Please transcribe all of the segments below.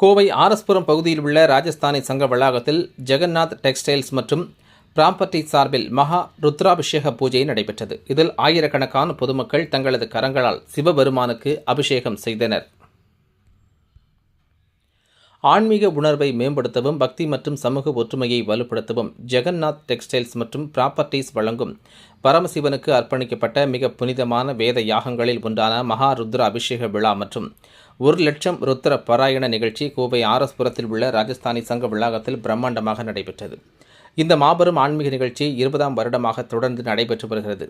கோவை ஆர்எஸ்புரம் பகுதியில் உள்ள ராஜஸ்தானி சங்க வளாகத்தில் ஜெகநாத் டெக்ஸ்டைல்ஸ் மற்றும் ப்ராப்பர்ட்டி சார்பில் மகா ருத்ராபிஷேக பூஜை நடைபெற்றது. இதில் ஆயிரக்கணக்கான பொதுமக்கள் தங்களது கரங்களால் சிவபெருமானுக்கு அபிஷேகம் செய்தனர். ஆன்மீக உணர்வை மேம்படுத்தவும் பக்தி மற்றும் சமூக ஒற்றுமையை வலுப்படுத்தவும் ஜெகநாத் டெக்ஸ்டைல்ஸ் மற்றும் ப்ராப்பர்ட்டிஸ் வழங்கும் பரமசிவனுக்கு அர்ப்பணிக்கப்பட்ட மிக புனிதமான வேத யாகங்களில் ஒன்றான மகா ருத்ர அபிஷேக விழா மற்றும் 1,00,000 ருத்ர பாராயண நிகழ்ச்சி கோவை ஆர்எஸ்புரத்தில் உள்ள ராஜஸ்தானி சங்க வளாகத்தில் பிரம்மாண்டமாக நடைபெற்றது. இந்த மாபெரும் ஆன்மீக நிகழ்ச்சி 20ஆம் வருடமாக தொடர்ந்து நடைபெற்று வருகிறது.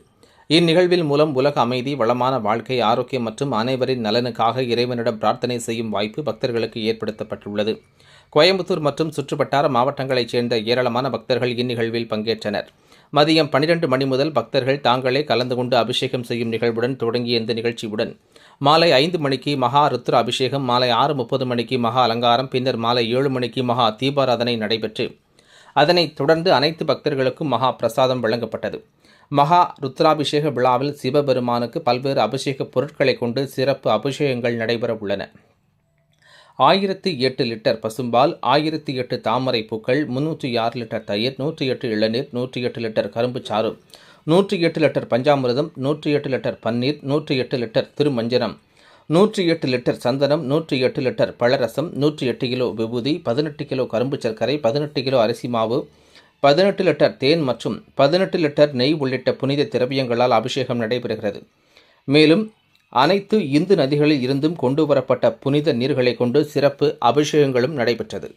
இந்நிகழ்வில் மூலம் உலக அமைதி, வளமான வாழ்க்கை, ஆரோக்கியம் மற்றும் அனைவரின் நலனுக்காக இறைவனிடம் பிரார்த்தனை செய்யும் வாய்ப்பு பக்தர்களுக்கு ஏற்படுத்தப்பட்டுள்ளது. கோயம்புத்தூர் மற்றும் சுற்றுவட்டார மாவட்டங்களைச் சேர்ந்த ஏராளமான பக்தர்கள் இந்நிகழ்வில் பங்கேற்றனர். மதியம் 12 மணி முதல் பக்தர்கள் தாங்களே கலந்து கொண்டு அபிஷேகம் செய்யும் நிகழ்வுடன் தொடங்கிய இந்த நிகழ்ச்சியுடன் மாலை 5 மணிக்கு மகா ருத்ர அபிஷேகம், மாலை 6:30 மணிக்கு மகா அலங்காரம், பின்னர் மாலை 7 மணிக்கு மகா தீபாராதனை நடைபெற்று அதனைத் தொடர்ந்து அனைத்து பக்தர்களுக்கும் மகா பிரசாதம் வழங்கப்பட்டது. மகா ருத்ராபிஷேக விழாவில் சிவபெருமானுக்கு பல்வேறு அபிஷேக பொருட்களை கொண்டு சிறப்பு அபிஷேகங்கள் நடைபெற உள்ளன. 1008 லிட்டர் பசும்பால், 1008 தாமரை பூக்கள், 306 லிட்டர் தயிர், 108 இளநீர், 108 லிட்டர் கரும்புச்சாறு, 108 லிட்டர் பஞ்சாமிர்தம், 108 லிட்டர் பன்னீர், 108 லிட்டர் திருமஞ்சனம், 108 லிட்டர் சந்தனம், 108 லிட்டர் பழரசம், 108 கிலோ விபூதி, 18 கிலோ கரும்பு சர்க்கரை, 18 கிலோ அரிசி மாவு, 18 லிட்டர் தேன் மற்றும் 18 லிட்டர் நெய் உள்ளிட்ட புனித திரவியங்களால் அபிஷேகம் நடைபெறுகிறது. மேலும் அனைத்து இந்து நதிகளில் இருந்தும் கொண்டுவரப்பட்ட புனித நீர்களை கொண்டு சிறப்பு அபிஷேகங்களும் நடைபெற்றது.